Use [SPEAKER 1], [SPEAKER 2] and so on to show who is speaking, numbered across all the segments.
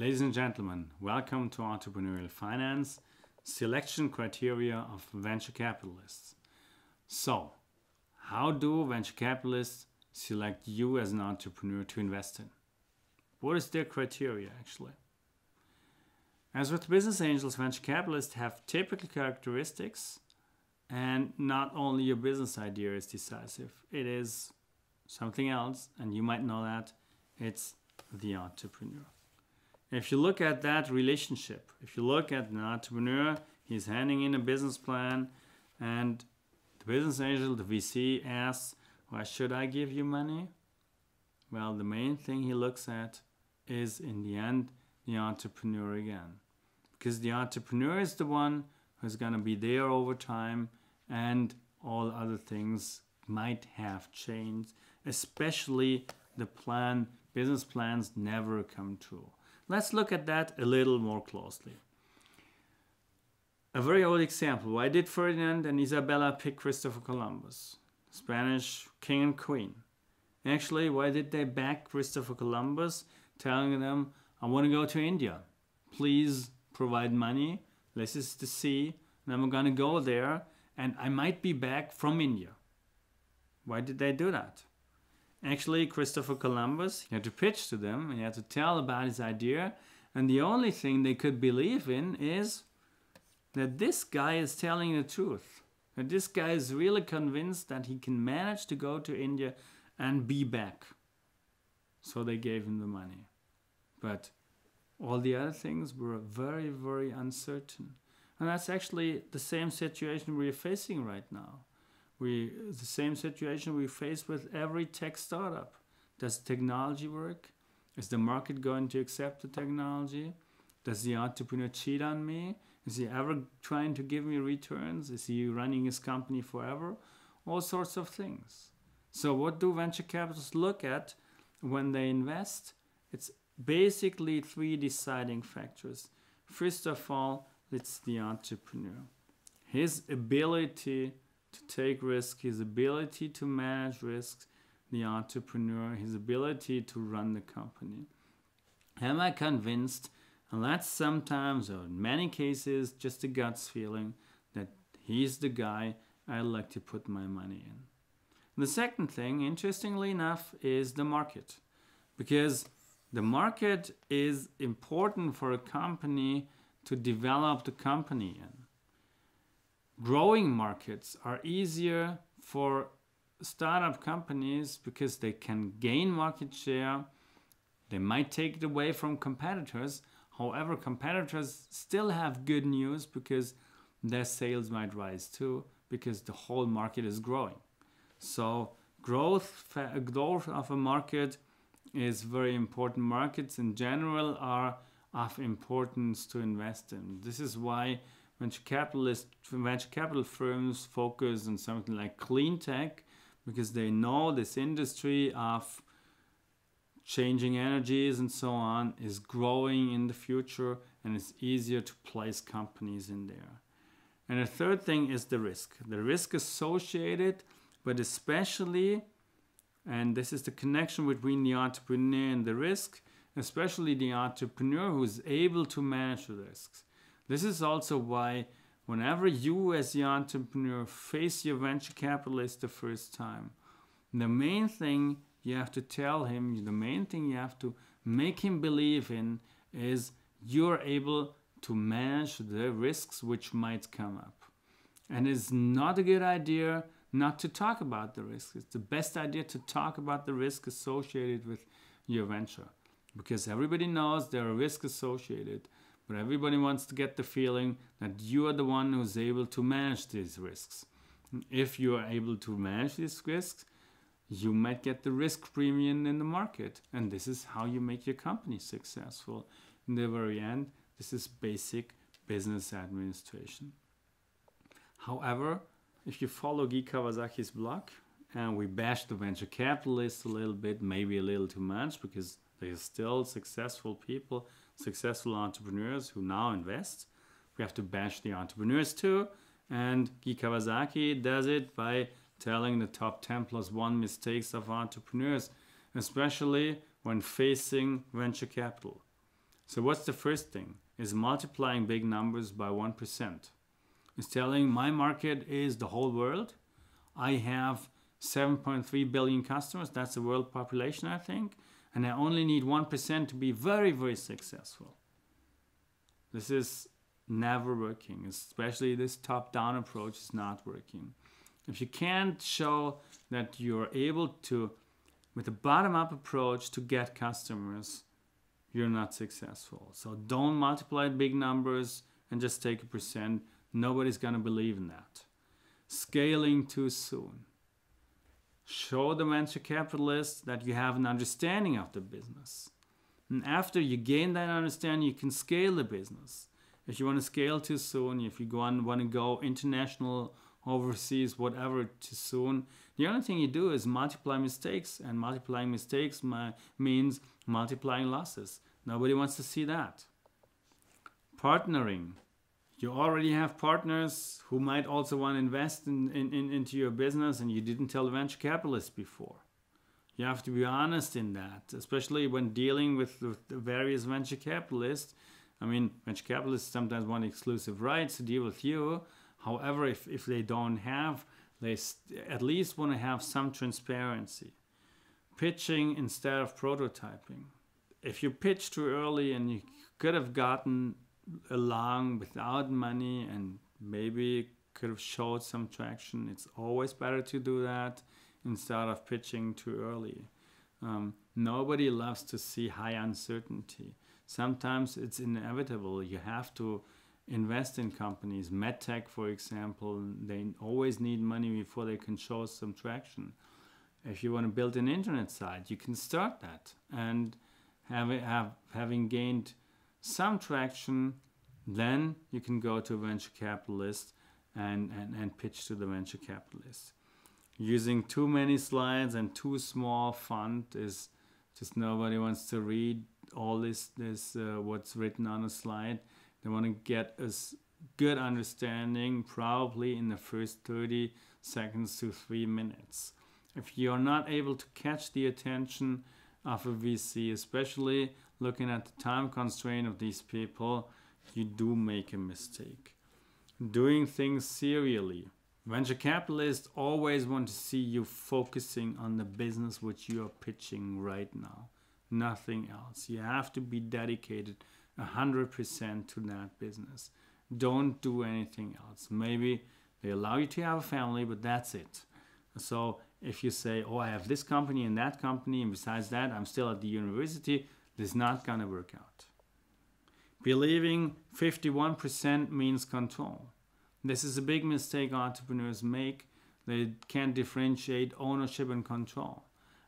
[SPEAKER 1] Ladies and gentlemen, welcome to Entrepreneurial Finance, selection criteria of venture capitalists. So, how do venture capitalists select you as an entrepreneur to invest in? What is their criteria actually? As with business angels, venture capitalists have typical characteristics, and not only your business idea is decisive, it is something else, and you might know that it's the entrepreneur. If you look at that relationship, if you look at an entrepreneur, he's handing in a business plan, and the business angel, the VC, asks, why should I give you money? Well, the main thing he looks at is, in the end, the entrepreneur again. Because the entrepreneur is the one who's going to be there over time, and all other things might have changed, especially the business plans never come true. Let's look at that a little more closely. A very old example. Why did Ferdinand and Isabella pick Christopher Columbus? Spanish king and queen. Actually, why did they back Christopher Columbus, telling them, I want to go to India. Please provide money. This is the sea, and I'm going to go there, and I might be back from India. Why did they do that? Actually, Christopher Columbus, he had to pitch to them, and he had to tell about his idea, and the only thing they could believe in is that this guy is telling the truth. That this guy is really convinced that he can manage to go to India and be back. So they gave him the money. But all the other things were very, very uncertain. And that's actually the same situation we're facing right now. The same situation we face with every tech startup. Does technology work? Is the market going to accept the technology? Does the entrepreneur cheat on me? Is he ever trying to give me returns? Is he running his company forever? All sorts of things. So what do venture capitalists look at when they invest? It's basically three deciding factors. First of all, it's the entrepreneur. His ability to take risks, his ability to manage risks, the entrepreneur, his ability to run the company. Am I convinced, and that's sometimes, or in many cases, just a guts feeling, that he's the guy I'd like to put my money in? The second thing, interestingly enough, is the market. Because the market is important for a company to develop the company in. Growing markets are easier for startup companies because they can gain market share. They might take it away from competitors. However, competitors still have good news because their sales might rise too, because the whole market is growing. So growth of a market is very important. Markets in general are of importance to invest in. This is why venture capital firms focus on something like clean tech, because they know this industry of changing energies and so on is growing in the future, and it's easier to place companies in there. And the third thing is the risk. The risk associated, but especially, and this is the connection between the entrepreneur and the risk, especially the entrepreneur who is able to manage the risks. This is also why whenever you as the entrepreneur face your venture capitalist the first time, the main thing you have to tell him, the main thing you have to make him believe in is you're able to manage the risks which might come up. And it's not a good idea not to talk about the risks. It's the best idea to talk about the risk associated with your venture, because everybody knows there are risks associated, but everybody wants to get the feeling that you are the one who's able to manage these risks. If you are able to manage these risks, you might get the risk premium in the market, and this is how you make your company successful. In the very end, this is basic business administration. However, if you follow Guy Kawasaki's blog, and we bash the venture capitalists a little bit, maybe a little too much, because they are still successful people, successful entrepreneurs who now invest. We have to bash the entrepreneurs too, and Guy Kawasaki does it by telling the top 10+1 mistakes of entrepreneurs, especially when facing venture capital. So what's the first thing? Is multiplying big numbers by 1%. It's telling my market is the whole world. I have 7.3 billion customers. That's the world population, I think. And I only need 1% to be very, very successful. This is never working, especially this top-down approach is not working. If you can't show that you're able to, with a bottom-up approach, to get customers, you're not successful. So don't multiply big numbers and just take a percent. Nobody's going to believe in that. Scaling too soon. Show the venture capitalists that you have an understanding of the business. And after you gain that understanding, you can scale the business. If you want to scale too soon, if you want to go international, overseas, whatever, too soon, the only thing you do is multiply mistakes. And multiplying mistakes means multiplying losses. Nobody wants to see that. Partnering. You already have partners who might also want to invest into your business, and you didn't tell the venture capitalists before. You have to be honest in that, especially when dealing with the various venture capitalists. I mean, venture capitalists sometimes want exclusive rights to deal with you. However, if they don't have, they at least want to have some transparency. Pitching instead of prototyping. If you pitch too early and you could have gotten along without money and maybe could have showed some traction, it's always better to do that instead of pitching too early. Nobody loves to see high uncertainty. Sometimes it's inevitable. You have to invest in companies. MedTech, for example, they always need money before they can show some traction. If you want to build an internet site, you can start that. And having gained some traction, then you can go to a venture capitalist and pitch to the venture capitalist. Using too many slides and too small font is just nobody wants to read all this what's written on a slide. They want to get a good understanding probably in the first 30 seconds to 3 minutes. If you're not able to catch the attention of a VC, especially looking at the time constraint of these people, you do make a mistake. Doing things serially. Venture capitalists always want to see you focusing on the business which you are pitching right now. Nothing else. You have to be dedicated 100% to that business. Don't do anything else. Maybe they allow you to have a family, but that's it. So if you say, oh, I have this company and that company, and besides that, I'm still at the university, this is not going to work out. Believing 51% means control. This is a big mistake entrepreneurs make. They can't differentiate ownership and control.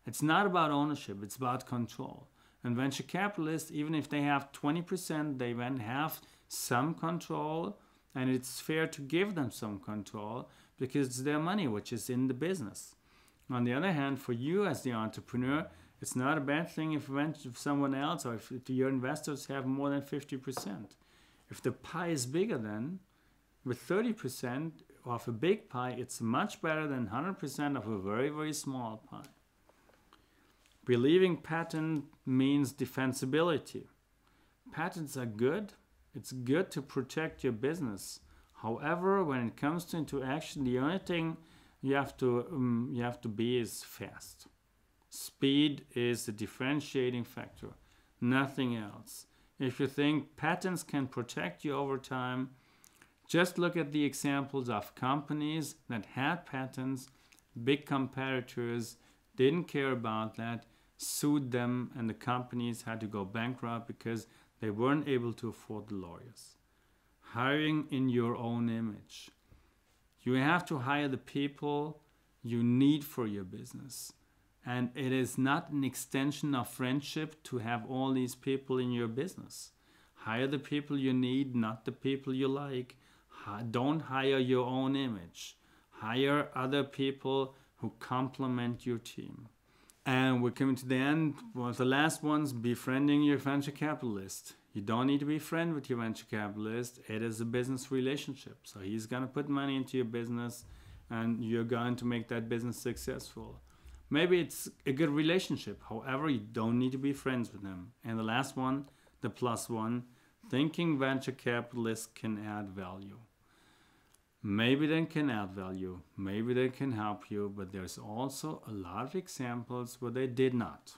[SPEAKER 1] It's not about ownership, it's about control. And venture capitalists, even if they have 20%, they then have some control, and it's fair to give them some control because it's their money which is in the business. On the other hand, for you as the entrepreneur, it's not a bad thing if someone else or if your investors have more than 50%. If the pie is bigger then, with 30% of a big pie, it's much better than 100% of a very, very small pie. Believing patent means defensibility. Patents are good. It's good to protect your business. However, when it comes into action, the only thing you have to be is fast. Speed is the differentiating factor, nothing else. If you think patents can protect you over time, just look at the examples of companies that had patents, big competitors didn't care about that, sued them, and the companies had to go bankrupt because they weren't able to afford the lawyers. Hiring in your own image. You have to hire the people you need for your business. And it is not an extension of friendship to have all these people in your business. Hire the people you need, not the people you like. Don't hire your own image. Hire other people who complement your team. And we're coming to the end. One of the last ones, befriending your venture capitalist. You don't need to be friend with your venture capitalist. It is a business relationship. So he's going to put money into your business and you're going to make that business successful. Maybe it's a good relationship. However, you don't need to be friends with them. And the last one, the +1, thinking venture capitalists can add value. Maybe they can add value, maybe they can help you, but there's also a lot of examples where they did not.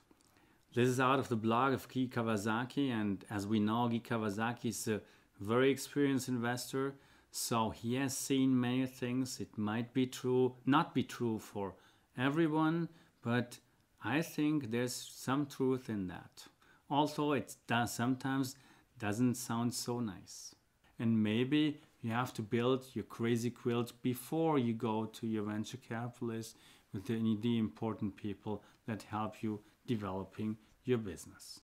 [SPEAKER 1] This is out of the blog of Guy Kawasaki, and as we know, Guy Kawasaki is a very experienced investor, so he has seen many things. It might be true, not be true for everyone, but I think there's some truth in that. Although it does sometimes doesn't sound so nice. And maybe you have to build your crazy quilt before you go to your venture capitalist with the important people that help you developing your business.